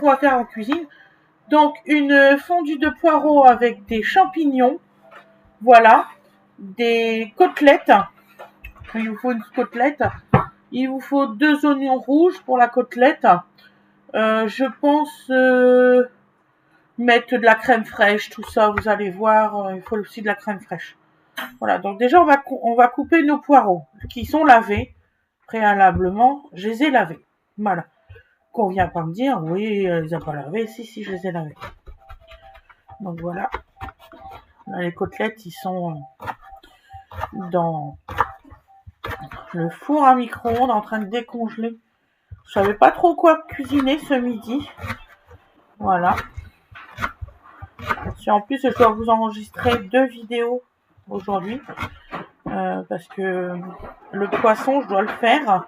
va faire en cuisine. Donc, une fondue de poireaux avec des champignons. Voilà. Des côtelettes. Il vous faut une côtelette. Il vous faut 2 oignons rouges pour la côtelette. Je pense mettre de la crème fraîche, tout ça, vous allez voir. Il faut aussi de la crème fraîche. Voilà, donc déjà, on va couper nos poireaux qui sont lavés préalablement. Je les ai lavés. Voilà. Qu'on vient pas me dire, oui, elle les a pas lavés. Si, je les ai lavés. Donc voilà. Là, les côtelettes, ils sont dans le four à micro-ondes en train de décongeler. Je savais pas trop quoi cuisiner ce midi. Voilà. Et en plus, je dois vous enregistrer 2 vidéos aujourd'hui. Parce que le poisson, je dois le faire.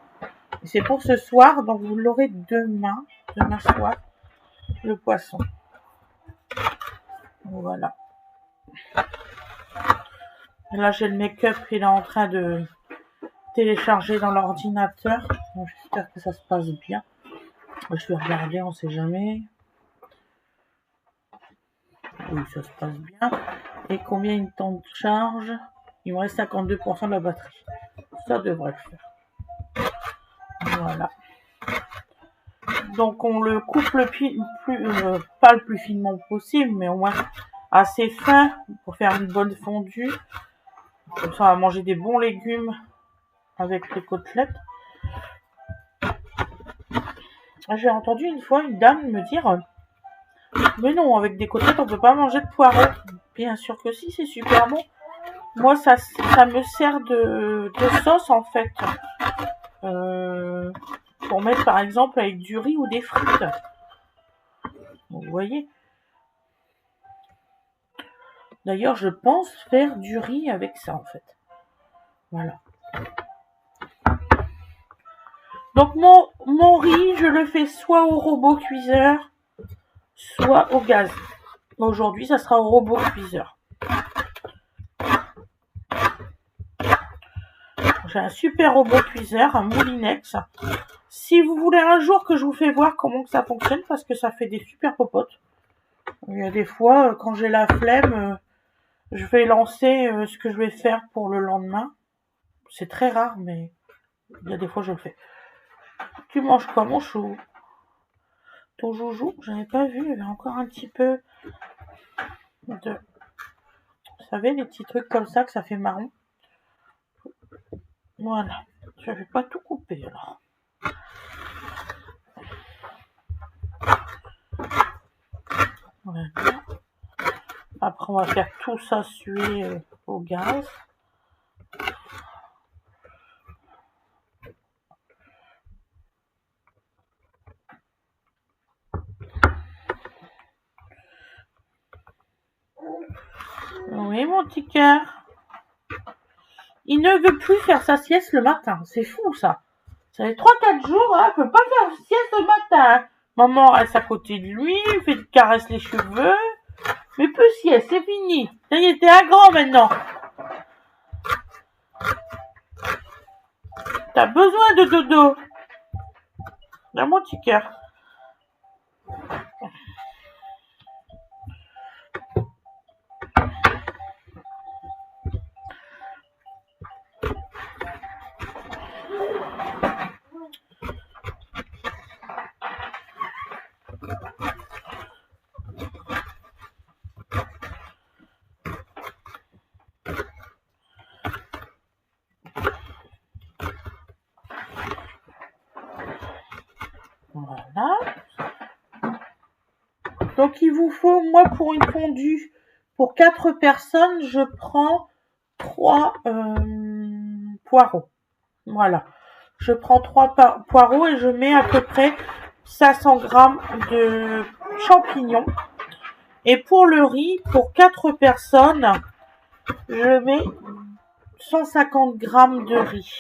C'est pour ce soir, donc vous l'aurez demain soir, le poisson. Voilà. Et là, j'ai le make-up, il est en train de télécharger dans l'ordinateur. J'espère que ça se passe bien. Je vais regarder, on sait jamais. Oui, ça se passe bien. Et combien il temps de charge? Il me reste 52% de la batterie. Ça devrait le faire. Voilà. Donc on le coupe pas le plus finement possible, mais au moins assez fin pour faire une bonne fondue. Comme ça on va manger des bons légumes avec les côtelettes. J'ai entendu une fois une dame me dire mais non, avec des côtelettes on peut pas manger de poireaux. Bien sûr que si, c'est super bon. Moi ça me sert de sauce en fait. Pour mettre par exemple avec du riz ou des frites. Vous voyez. D'ailleurs, je pense faire du riz avec ça en fait. Voilà. Donc mon riz, je le fais soit au robot cuiseur, soit au gaz. Aujourd'hui, ça sera au robot cuiseur. J'ai un super robot cuiseur, un Moulinex. Si vous voulez un jour que je vous fais voir comment que ça fonctionne, parce que ça fait des super popotes. Il y a des fois, quand j'ai la flemme, je vais lancer ce que je vais faire pour le lendemain. C'est très rare, mais il y a des fois je le fais. Tu manges quoi, mon chou? Ton joujou, j'avais pas vu, il y avait encore un petit peu de... Vous savez, les petits trucs comme ça, que ça fait marron. Voilà. Je vais pas tout couper, alors. Voilà. Après, on va faire tout ça suer au gaz. Oui, mon petit cœur. Il ne veut plus faire sa sieste le matin. C'est fou, ça. Ça fait 3-4 jours, hein, il peut pas faire sieste le matin. Maman reste à côté de lui, caresse les cheveux. Mais plus sieste, c'est fini. Ça y est, t'es un grand maintenant. T'as besoin de dodo. Là, mon petit cœur. Voilà. Donc, il vous faut, moi, pour une fondue, pour 4 personnes, je prends 3 poireaux. Voilà. Je prends 3 poireaux et je mets à peu près 500 grammes de champignons. Et pour le riz, pour 4 personnes, je mets 150 grammes de riz.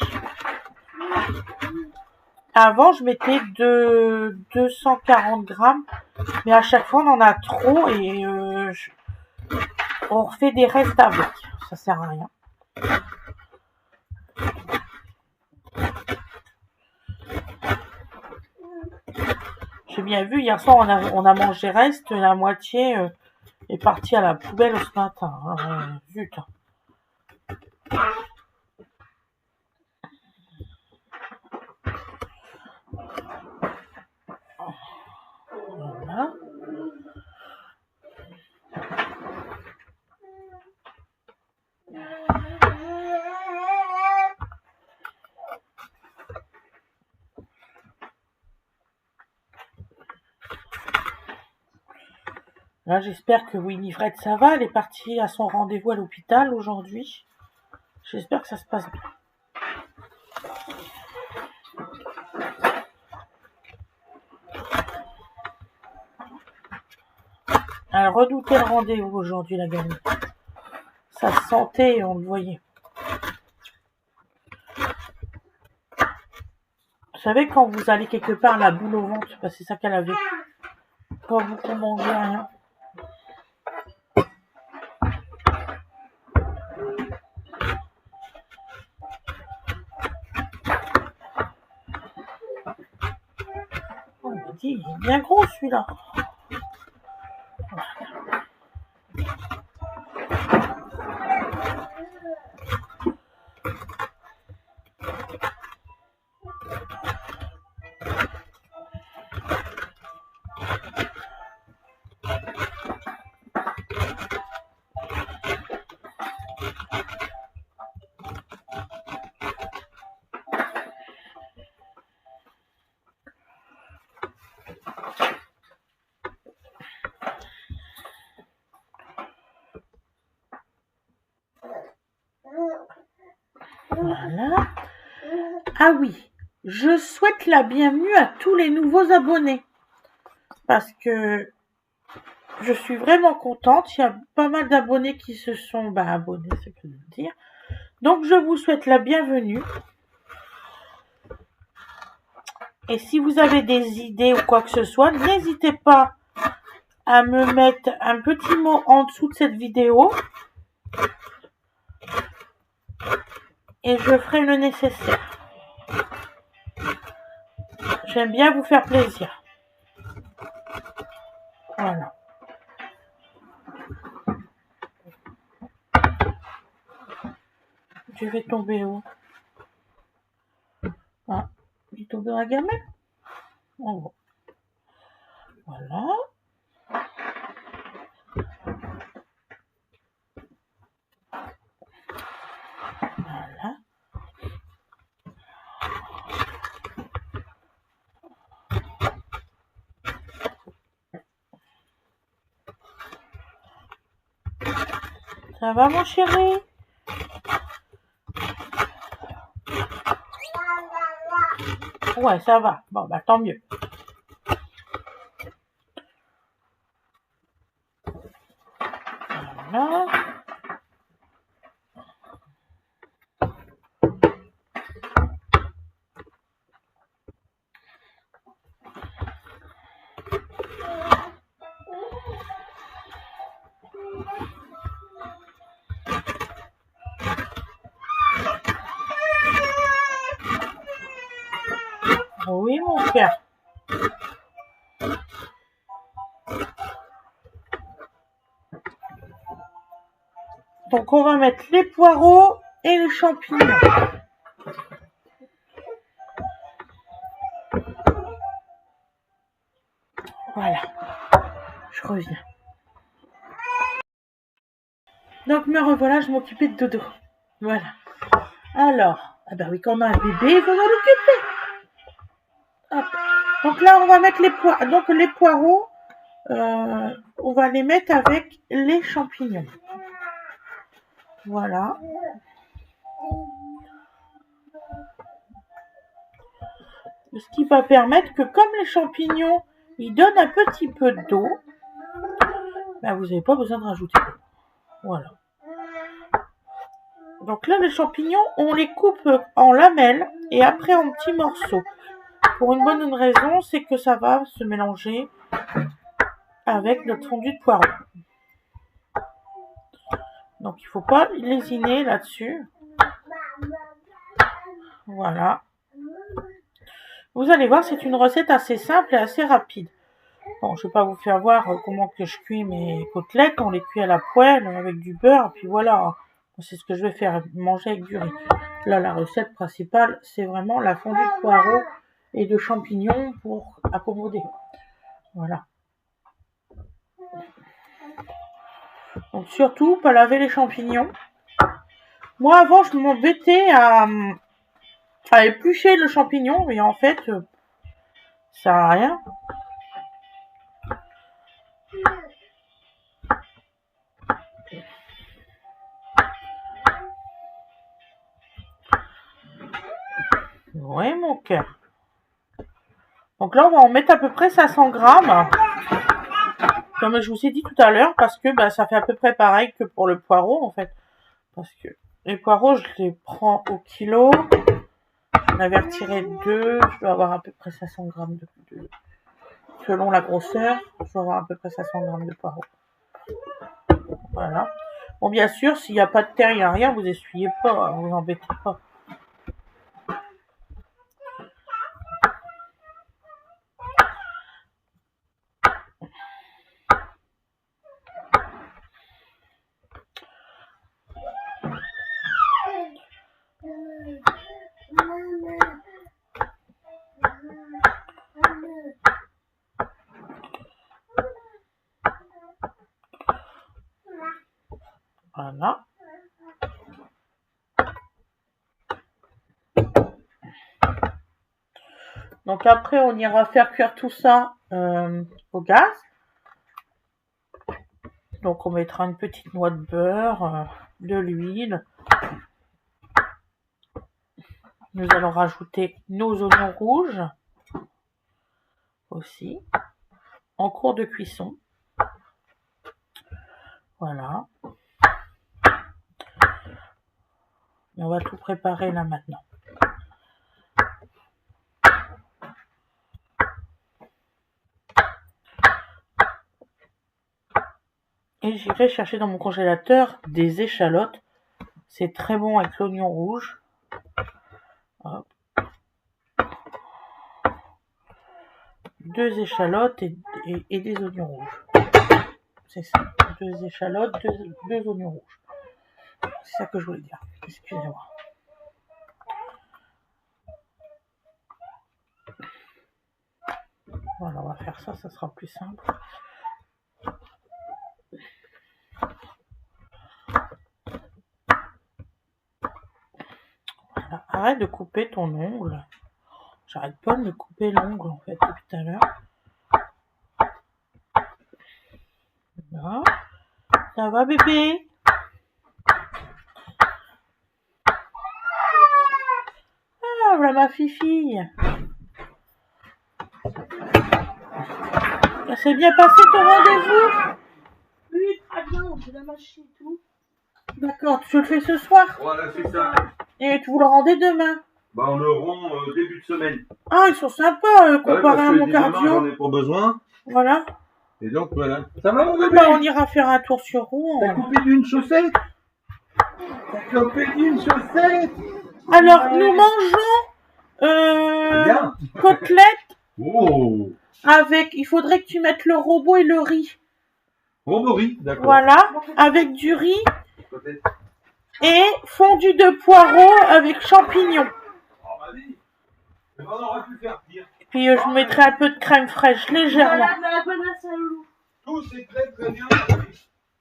Avant, je mettais 240 grammes, mais à chaque fois, on en a trop et on refait des restes avec. Ça sert à rien. j'ai bien vu, hier soir, on a mangé reste, la moitié est partie à la poubelle ce matin. Alors, zut. Voilà. Là, j'espère que Winifred, ça va. Elle est partie à son rendez-vous à l'hôpital aujourd'hui. J'espère que ça se passe bien. Elle redoutait le rendez-vous aujourd'hui, la gamine. Ça se sentait, on le voyait. Vous savez, quand vous allez quelque part, la boule au ventre, bah, c'est ça qu'elle avait. Pas beaucoup mangé, rien. On m'a dit, il est bien gros celui-là. Voilà. Ah oui, je souhaite la bienvenue à tous les nouveaux abonnés. Parce que je suis vraiment contente. Il y a pas mal d'abonnés qui se sont abonnés, c'est ce que je veux dire. Donc, je vous souhaite la bienvenue. Et si vous avez des idées ou quoi que ce soit, n'hésitez pas à me mettre un petit mot en dessous de cette vidéo. Et je ferai le nécessaire. J'aime bien vous faire plaisir. Voilà. Je vais tomber où? Ah, il est tombé dans la gamelle? En gros. Voilà. Voilà. Ça va, mon chéri? Ouais, ça va. Bon, tant mieux. Voilà. Oui, mon cœur. Donc, on va mettre les poireaux et les champignons. Voilà. Je reviens. Donc, me revoilà, je m'occupais de Dodo. Voilà. Alors, oui, quand on a un bébé, il faut s'en occuper. Hop. Donc là, on va mettre les poireaux. Donc, les poireaux, on va les mettre avec les champignons. Voilà. Ce qui va permettre que comme les champignons, ils donnent un petit peu d'eau, vous n'avez pas besoin de rajouter d'eau. Voilà. Donc là, les champignons, on les coupe en lamelles et après en petits morceaux. Pour une bonne raison, c'est que ça va se mélanger avec notre fondu de poireaux. Donc il ne faut pas lésiner là-dessus. Voilà. Vous allez voir, c'est une recette assez simple et assez rapide. Bon, je vais pas vous faire voir comment que je cuis mes côtelettes. On les cuit à la poêle avec du beurre, et puis voilà. C'est ce que je vais faire, manger avec du riz. Là, la recette principale, c'est vraiment la fondue de poireaux et de champignons pour accommoder. Voilà. Donc surtout, pas laver les champignons. Moi, avant, je m'embêtais à éplucher le champignon, et en fait, ça sert à rien. Oui, mon cœur. Donc là, on va en mettre à peu près 500 grammes. Comme je vous ai dit tout à l'heure, parce que ça fait à peu près pareil que pour le poireau, en fait. Parce que les poireaux, je les prends au kilo. J'en avais retiré 2. Je dois avoir à peu près 500 grammes de selon la grosseur, je dois avoir à peu près 500 grammes de poireaux. Voilà. Bon, bien sûr, s'il n'y a pas de terre, il n'y a rien, vous essuyez pas, vous embêtez pas. Voilà. Donc après, on ira faire cuire tout ça au gaz. Donc on mettra une petite noix de beurre, de l'huile. Nous allons rajouter nos oignons rouges aussi en cours de cuisson. Voilà. Et on va tout préparer là maintenant. Et j'irai chercher dans mon congélateur des échalotes. C'est très bon avec l'oignon rouge. Hop. 2 échalotes et des oignons rouges. C'est ça. 2 échalotes, 2 oignons rouges. C'est ça que je voulais dire. Excusez-moi. Voilà, on va faire ça, ça sera plus simple. Voilà. Arrête de couper ton ongle. J'arrête pas de me couper l'ongle en fait depuis tout à l'heure. Voilà. Ça va bébé? Ah, voilà ma fifille. Ça s'est bien passé ton rendez-vous? Oui, très bien, j'ai la machine et tout. D'accord, tu le fais ce soir? Voilà, c'est ça. Et vous le rendez demain? Bah, on le rend début de semaine. Ah, ils sont sympas comparé à mon cardio. J'en ai pas besoin. Voilà. Et donc, voilà. Ça va, mon bébé? Bah, on ira faire un tour sur Rouen. T'as coupé d'une chaussette? T'as coupé d'une chaussette? Alors, nous mangeons côtelettes Oh! avec... Il faudrait que tu mettes le robot et le riz. Robori, d'accord. Voilà, avec du riz et fondue de poireaux avec champignons. Oh, vas-y. On aurait pu faire pire. Puis je mettrai un peu de crème fraîche, légèrement. Tout c'est très très bien.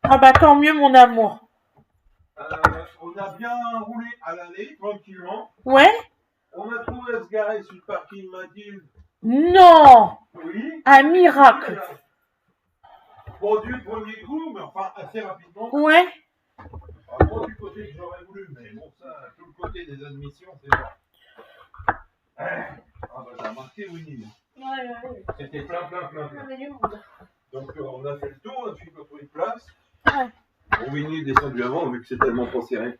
Ah bah tant mieux mon amour. On a bien roulé à l'aller, tranquillement. Ouais? On a trouvé à se garer sur le parking Mathilde. Non! Oui. Un miracle. Bon, du premier coup, mais enfin assez rapidement. Ouais? Pas du côté que j'aurais voulu, mais bon, ça, tout le côté des admissions, c'est bon. Ah bah t'as remarqué, Winnie. Ouais. C'était plein. Donc on a fait le tour, on a fini par trouver une place. Ouais. Bon, Winnie est descendu avant, vu que c'est tellement pas serré.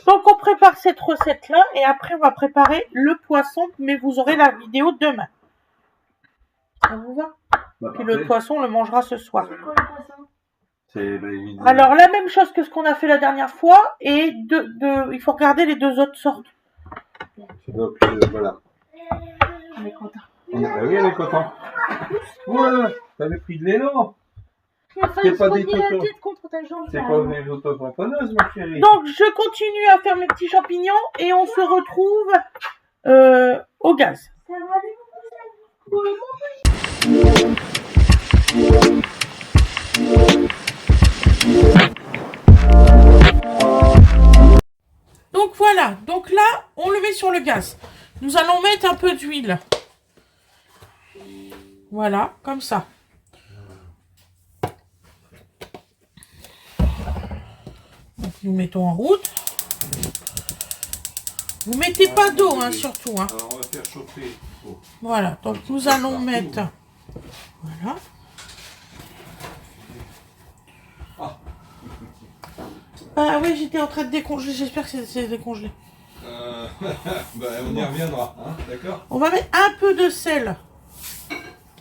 Donc on prépare cette recette-là et après on va préparer le poisson, mais vous aurez la vidéo demain. Ça vous va? Bah, Puis le poisson, on le mangera ce soir. C'est quoi le poisson? Alors la même chose que ce qu'on a fait la dernière fois et il faut regarder les 2 autres sortes. Donc voilà. On est content. Ah oui, elle est contente. Ouais, t'avais pris de l'élan. C'est pas des la totos. tête contre ta jambe. C'est pas des auto-tamponneuses, ma chérie. Donc, je continue à faire mes petits champignons et on se retrouve au gaz. Donc voilà, donc là, on le met sur le gaz. Nous allons mettre un peu d'huile. Voilà, comme ça. Donc nous mettons en route. Vous mettez pas d'eau, hein, surtout. Hein. Alors on va faire chauffer. Oh. Voilà, donc nous allons mettre... Voilà. Ah. Ah oui, j'étais en train de décongeler. J'espère que c'est décongelé. Bah, on y reviendra, hein, d'accord? On va mettre un peu de sel.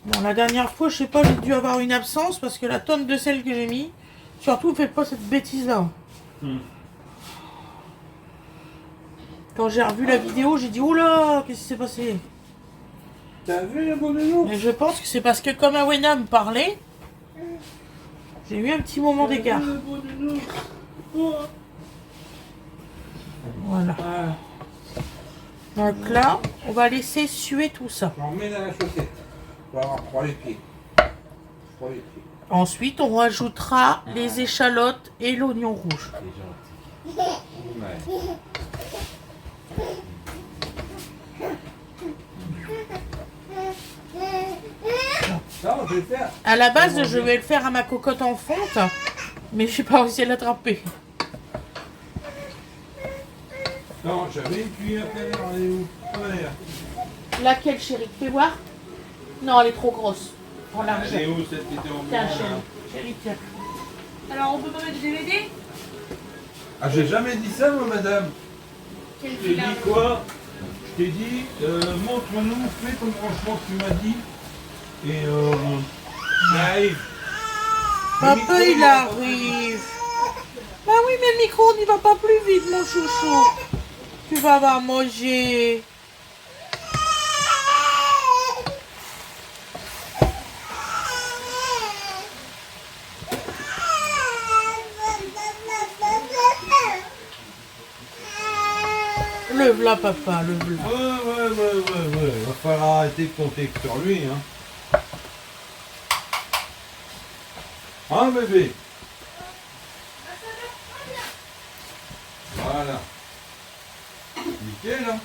Bon, la dernière fois, je sais pas, j'ai dû avoir une absence parce que la tonne de sel que j'ai mis, surtout, faites pas cette bêtise-là. Quand j'ai revu la vidéo, j'ai dit, oula, qu'est-ce qui s'est passé? T'as vu le beau nounou? Et je pense que c'est parce que comme Awena me parlait, j'ai eu un petit moment d'écart. Voilà. Donc là, on va laisser suer tout ça. On remet dans la chaussette. On va avoir froid les pieds. Froid les pieds. Ensuite, on rajoutera les échalotes et l'oignon rouge. C'est gentil. Ouais. Non, je vais le faire. À la base, je vais le faire à ma cocotte en fonte, mais j'ai pas réussi à l'attraper. Non, j'avais une cuillère à faire. Elle est où? Elle est là. Laquelle, chérie? Fais voir. Non, elle est trop grosse. En Elle largeur. est où celle qui était au Tiens, blanc, là? chérie. Chérie, tiens. Alors on peut pas mettre DVD? Ah, j'ai jamais dit ça, moi, madame. Quel Je t'ai dit vilain. quoi? Je t'ai dit, montre-nous, fais ton branchement que tu m'as dit. Et il arrive. Le micro, Papa, il va pas arrive. Bah oui, mais le micro n'y va pas plus vite, mon chouchou. Tu vas avoir manger. Lève-la, papa, lève-la. Ouais. Il va falloir arrêter de compter sur lui, hein. Hein, bébé? Voilà. Nickel, hein.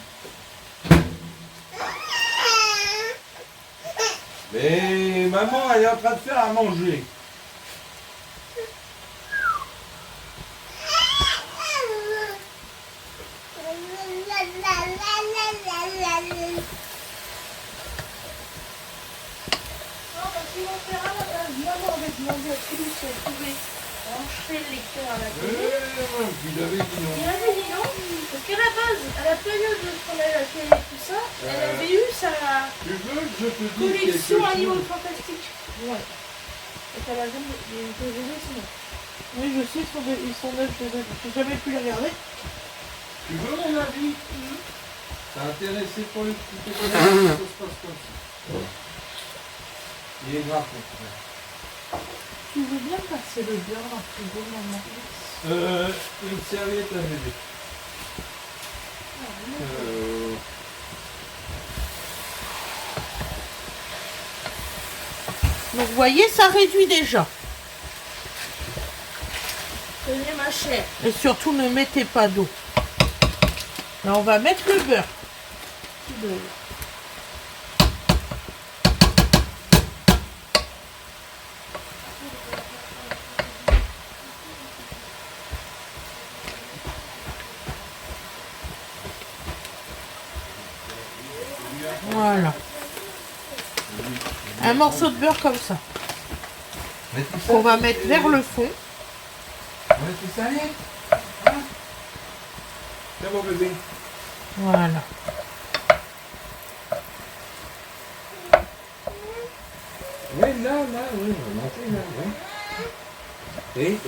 Mais maman, elle est en train de faire à manger. Maman avait demandé à Philippe si elle pouvait brancher le lecteur à la télé. Il avait dit non. Il avait dit non, parce qu'à la base, à la période où on avait la télé et tout ça, elle avait eu sa Tu veux que je te dise collection quelque Animaux chose? Fantastiques. Ouais. Et t'as la jambe, les DVD, sinon. Oui, je sais, ils sont neufs, j'ai jamais pu les regarder. Tu veux mon avis? T'es intéressé pour le petit décollage? Ça se passe comme ça. Il est grave, mon frère. Tu veux bien passer le beurre dans le frigo, maman? Une serviette à bébé. Donc, vous voyez, ça réduit déjà. Tenez ma chère. Et surtout, ne mettez pas d'eau. Là, on va mettre le beurre. Voilà. Un morceau de beurre comme ça. On va mettre vers le fond. Ouais, c'est ça, allez. Hein? Tiens, mon bébé. Voilà. Oui, là, oui, on va manger, là, oui.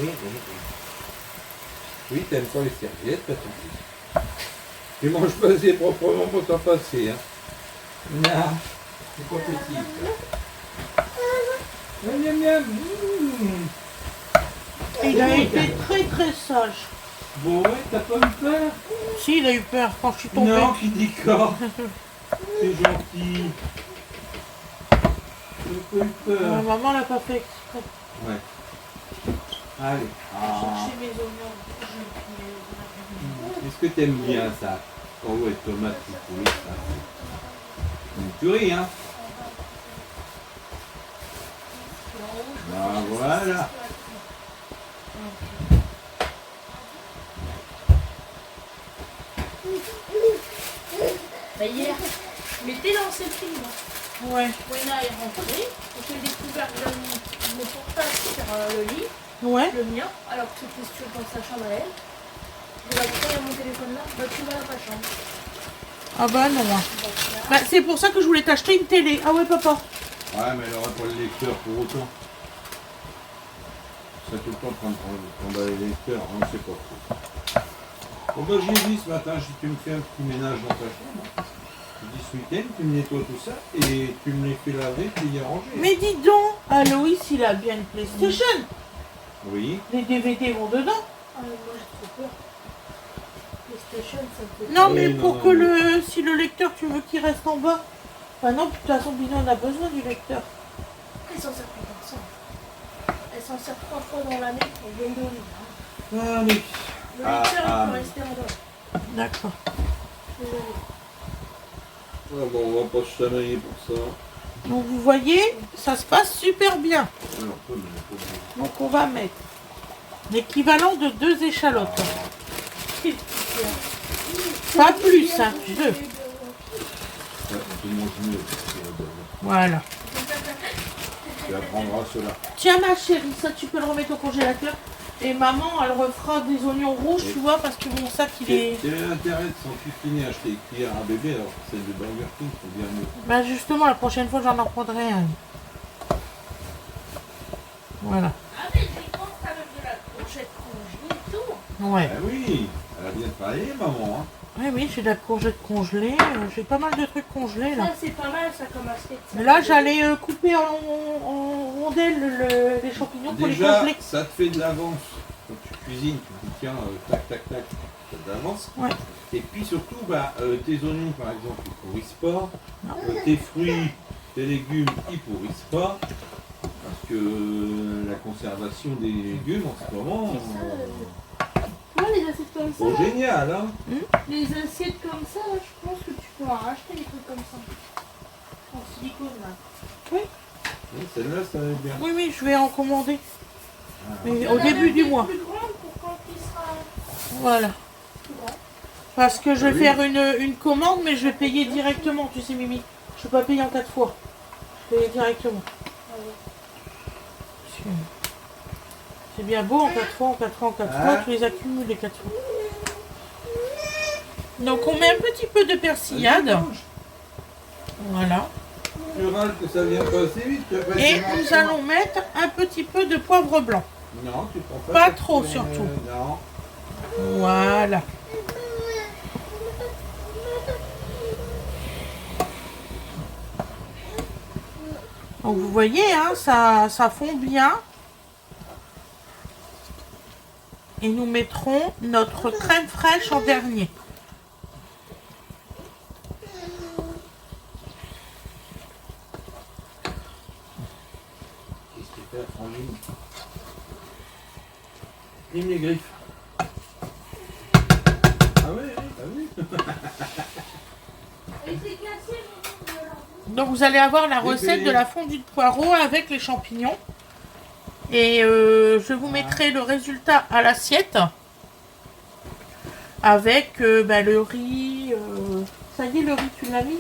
Oui, t'aimes pas les serviettes, pas tout. Tu manges pas assez proprement pour t'en passer, hein. Non, c'est pas petit. Miam, miam, miam. Il a été très très sage. Bon, ouais, t'as pas eu peur? Si, il a eu peur quand je suis tombée. Non, qui dit quoi? C'est gentil. T'as pas eu peur? Maman l'a pas fait exprès. Ouais. Allez. Ah. Chercher mes oignons. Est-ce que t'aimes bien ça? Oh ouais, tomate, c'est pourri ça. Une tuerie, hein? Ah, voilà. Bah hier, je m'étais lancé le film. Ouais. Wena est rentrée. J'ai découvert mon portable sur le lit, Ouais. le mien, alors que c'était sur dans sa chambre à elle. Je vais pourquoi il y a mon téléphone là? Bah tu vas à ta chambre. Ah bah non. Donc, là. Bah, c'est pour ça que je voulais t'acheter une télé. Ah ouais, papa. Ouais, mais elle aurait pas le lecteur pour autant. Ça tout le temps prendre les lecteurs, on ne sait pas trop. Bon bah j'ai dit ce matin, si tu me fais un petit ménage dans ta chambre, je dis ce week-end, tu me nettoies tout ça et tu me les fais laver, tu les ranger. Mais dis donc, Aloïs, il a bien une PlayStation. Oui. Les DVD vont dedans. Ah, moi j'ai trop peur. PlayStation, ça me fait Non, Oui, mais non, pour non, que mais- si le lecteur, tu veux qu'il reste en bas. Enfin non, de toute façon, Bino, on a besoin du lecteur. Elle s'en sert plus comme ça. Elle s'en sert 3 fois dans l'année pour Windows. Hein. Allez. Le Ah, lecteur, ah, il peut mais- rester en bas. D'accord. Désolée. Ah bon, on va pas se chamailler pour ça. Donc vous voyez, ça se passe super bien. Alors, toi, mais faut- Donc on va mettre l'équivalent de 2 échalotes. Pas plus, hein, 2. Ouais, tu manges mieux. Voilà. Tu apprendras cela. Tiens ma chérie, ça tu peux le remettre au congélateur. Et maman, elle refera des oignons rouges, tu vois, parce que mon sac il est... Quel est l'intérêt de s'encuisiner acheter des cuillères à bébé alors que celles de Burger King sont bien mieux? Bah justement, la prochaine fois j'en reprendrai un. Voilà. Ah mais j'ai compris avec de la courgette congelée et tout. Ouais. Ah oui, elle a bien travaillé, maman. Hein. Oui, oui, j'ai de la courgette congelée. J'ai pas mal de trucs congelés là. Ça c'est pas mal ça comme assiette. ça. Là, j'allais couper en rondelles les champignons pour les Déjà, congeler. ça te fait de l'avance. Quand tu cuisines, tu dis tiens, tac, tac, tac, ça te d'avance. Ouais. Et puis surtout, tes oignons par exemple, ils pourrissent pas. Tes fruits, tes légumes, ils pourrissent pas. Parce que la conservation des légumes en ce moment, Moi les assiettes comme ça, c'est génial, hein. les assiettes comme ça, là, je pense que tu peux en racheter des trucs comme ça. En silicone là. Oui, celle-là, ça va être bien. Oui, oui, je vais en commander. Ah. Mais Il y au en a début même du des mois. plus grandes pour quand il sera Voilà. plus grand. Parce que je vais Oui. faire une commande, mais je vais payer directement, tu sais, Mimi. Je ne peux pas payer en 4 fois. Je vais payer directement. Ah ouais. Parce que c'est bien beau en 4 fois, en 4 fois, en 4 fois. Tu les accumules les 4 fois. Donc on met un petit peu de persillade. Voilà. Tu râles que ça vient pas assez vite. tu vas pas Et être nous marchand. allons mettre un petit peu de poivre blanc. Non, tu prends pas. Pas parce trop, que, surtout. Non. Voilà. Donc vous voyez, hein, ça fond bien. Et nous mettrons notre crème fraîche en dernier. Qu'est-ce que tu fais, Frangine? Lime les griffes. Ah oui, oui, bah oui. Et c'est cassé, Donc vous allez avoir la recette de la fondue de poireaux avec les champignons. Et je vous mettrai le résultat à l'assiette. Avec le riz. Ça y est, le riz, tu l'as mis?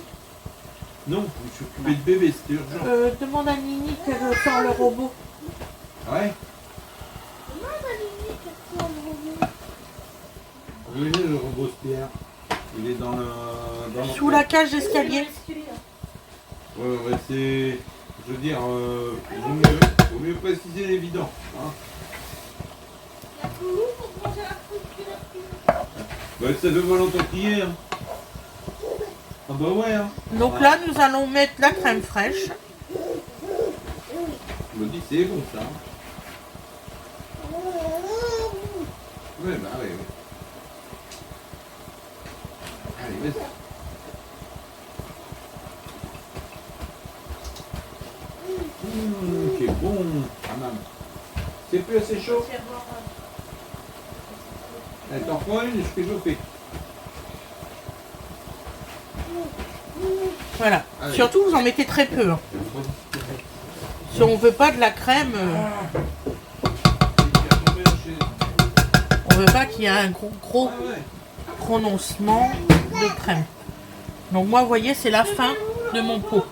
Non, je suis occupé de bébé, c'était urgent. Demande à Nini qu'elle sort le robot. Ouais. Oui, le robot Pierre. Il est dans le. Sous la cage d'escalier. Ouais, ouais, c'est. Je veux dire, vaut mieux préciser l'évident. Hein. Bah, ça fait pas longtemps qu'il y est. Hein. Ah bah ouais, hein. Donc là, nous allons mettre la crème fraîche. Je me dis, c'est bon ça. Ouais, bah ouais, ouais. Allez, vas-y. C'est bon. Ah, maman. C'est plus assez chaud. Allez, t'en prends une, je fais chauffer. Voilà. Allez. Surtout, vous en mettez très peu. Hein. Si on veut pas de la crème, on veut pas qu'il y ait un gros Ah ouais. prononcement de crème. Donc moi, vous voyez, c'est la fin de mon pot.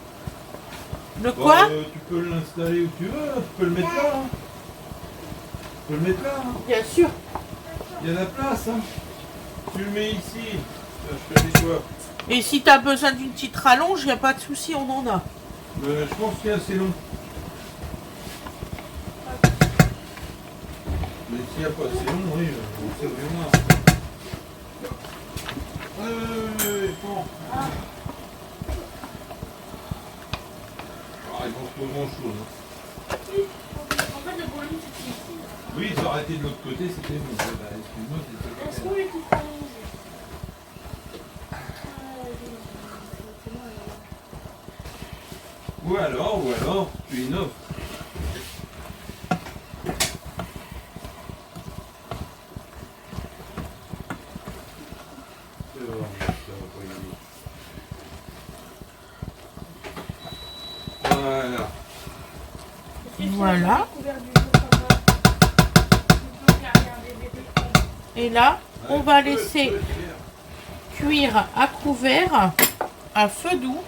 De quoi? Tu peux l'installer où tu veux, tu peux le mettre là. Hein. Tu peux le mettre là. Hein. Bien sûr. Il y a la place. Hein. Tu le mets ici. Là, je fais des choix. Et si tu as besoin d'une petite rallonge, il n'y a pas de souci, on en a. Je pense qu'il est assez long. Mais s'il n'y a pas assez long, oui, on sait où il y en a. Bon. Ah, ils vont se trouver grand chose. Hein. En fait, le problème, c'est que c'est ici. Oui, ils auraient été de l'autre côté, c'était bon. Bah, excuse-moi, c'était. Est-ce qu'on les coupe pas manger? Ou alors, tu innoves. Voilà. Voilà. Et là, on va laisser cuire à couvert à feu doux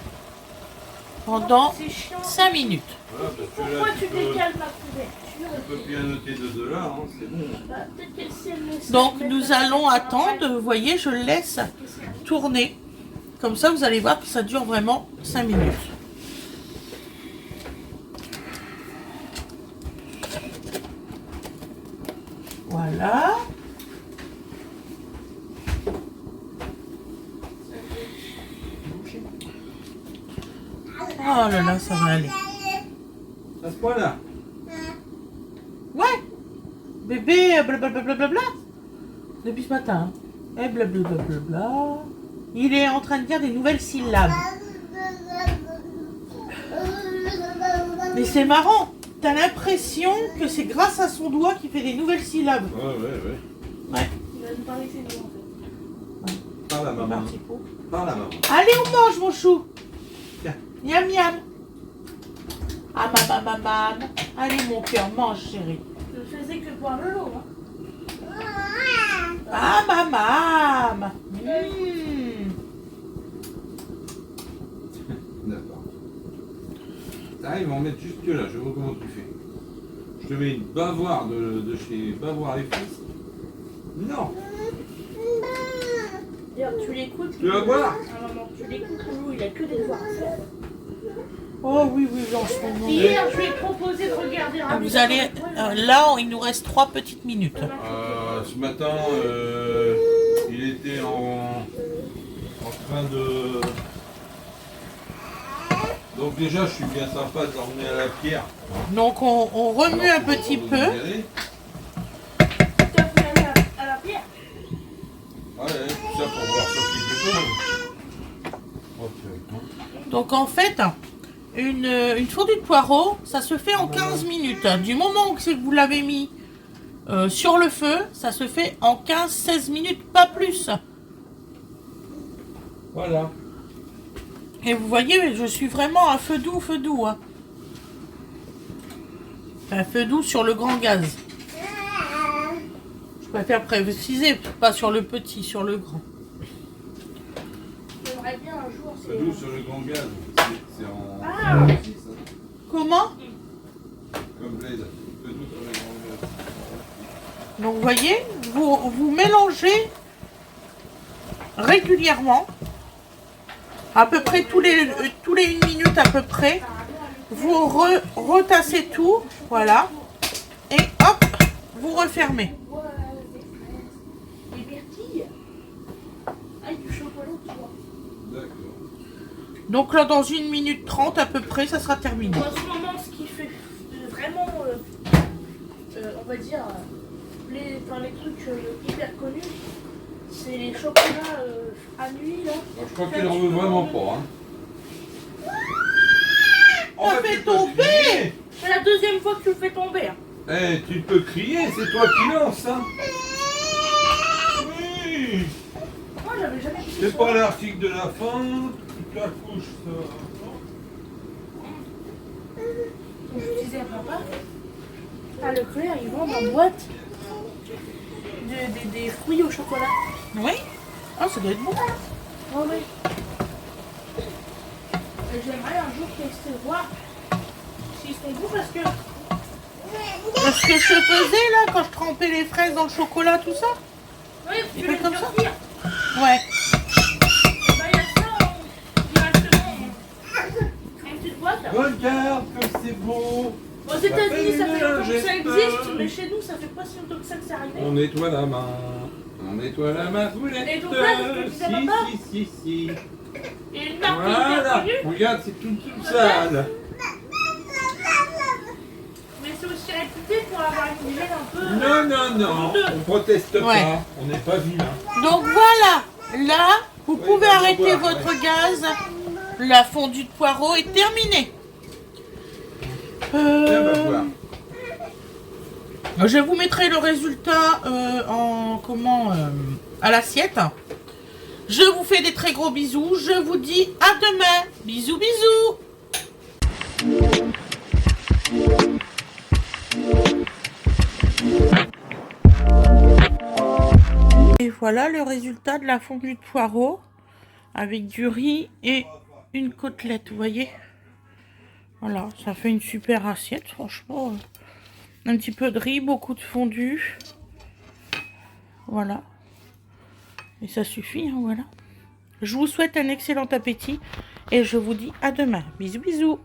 pendant 5 minutes. Voilà, parce que Pourquoi là, tu décales ma couverture? tu peux pianoter de $2, hein, c'est bon. Bah, peut-être qu'elle sait le laisser. Donc nous allons attendre, vous voyez, je le laisse tourner. Comme ça, vous allez voir que ça dure vraiment 5 minutes. Voilà. Oh là là, ça va aller. À ce point-là. Ouais. Bébé, blablabla. Depuis ce matin. Et blablabla. Il est en train de dire des nouvelles syllabes. Mais c'est marrant. T'as l'impression que c'est grâce à son doigt qu'il fait des nouvelles syllabes. Ouais. Ouais. Il va nous parler ses doigts, en fait. Par la maman. Parti pour. Par la maman. Allez, on mange, mon chou. Tiens. Miam, miam. Ah, maman. Allez, mon cœur, mange, chérie. Je ne faisais que boire le lot, hein. Ah, maman. D'accord. Ça, ils vont en mettre jusque là, je vois comment tu fais. Je te mets une bavoir de chez Bavoir les Fils. Non. D'ailleurs, tu l'écoutes. Tu vas boire? Ah, maman, tu l'écoutes, Loulou, il a que des devoirs à faire. Oh oui, en ce moment. Hier, je lui ai proposé de regarder un Vous allez, là, il nous reste 3 petites minutes. Ce matin, il était en train de... Donc déjà, je suis bien sympa de l'emmener à la pierre. Donc, on remue un petit peu. Tu as voulu aller à la pierre? Ouais, tout ça pour voir ça qui fait pas. Donc, en fait, une fondue de poireaux, ça se fait en 15 minutes. Du moment où vous l'avez mis sur le feu, ça se fait en 15-16 minutes, pas plus. Voilà. Et vous voyez, je suis vraiment à feu doux. Hein. Un feu doux sur le grand gaz. Je préfère préciser, pas sur le petit, sur le grand. J'aimerais bien un jour. Ça joue sur le grand gaz. C'est en... Ah. Comment? Comme Blaise. Ça joue sur le grand gaz. Donc vous voyez, vous mélangez régulièrement, à peu près tous les 1 minute à peu près, vous retassez tout, voilà, et hop, vous refermez. Des myrtilles. Ah, du chocolat, tu vois. D'accord. Donc là, dans 1 minute 30 à peu près, ça sera terminé. En ce moment, ce qui fait vraiment, on va dire, les trucs hyper connus, c'est les chocolats à nuit là. Alors, je crois qu'il en veut vraiment pas. Hein. Ça fait tomber. C'est la deuxième fois que tu le fais tomber. Hein. Eh, tu peux crier, c'est toi qui lances. Hein. Oui. Moi, j'avais jamais vu C'est ça. pas l'article de la fin, toute la couche, ça. Comme je disais à papa, à Leclerc, ils vendent en boîte des fruits au chocolat. Oui. Ah, ça doit être bon. Ouais, ouais. Et j'aimerais un jour tester, voir s'ils sont bons parce que. Parce que je faisais là, quand je trempais les fraises dans le chocolat, tout ça. Oui, Il tu fait les comme ça sortir. Ouais. Bah, il y a ça directement en petite boîte. Là. Regarde comme c'est beau. Aux États-Unis, ça fait longtemps que ça j'espère. existe, mais chez nous, ça fait pas si longtemps que ça arrivé. On nettoie la main. On nettoie la main, Poulette. Et donc là, c'est ce que disait papa. Si. Et une marque hyper Voilà. connue, Regarde, c'est tout sale. mais c'est aussi réputé pour avoir une hygiène un peu. Non. On proteste Ouais. pas. On n'est pas vilain. Donc voilà. Là, vous Oui, pouvez on va arrêter voir, votre gaz. La fondue de poireaux est terminée. Tiens, va voir. Je vous mettrai le résultat à l'assiette. Je vous fais des très gros bisous. Je vous dis à demain. Bisous, bisous. Et voilà le résultat de la fondue de poireaux avec du riz et une côtelette, vous voyez. Voilà, ça fait une super assiette, franchement. Un petit peu de riz, beaucoup de fondue. Voilà. Et ça suffit, hein, voilà. Je vous souhaite un excellent appétit et je vous dis à demain. Bisous, bisous.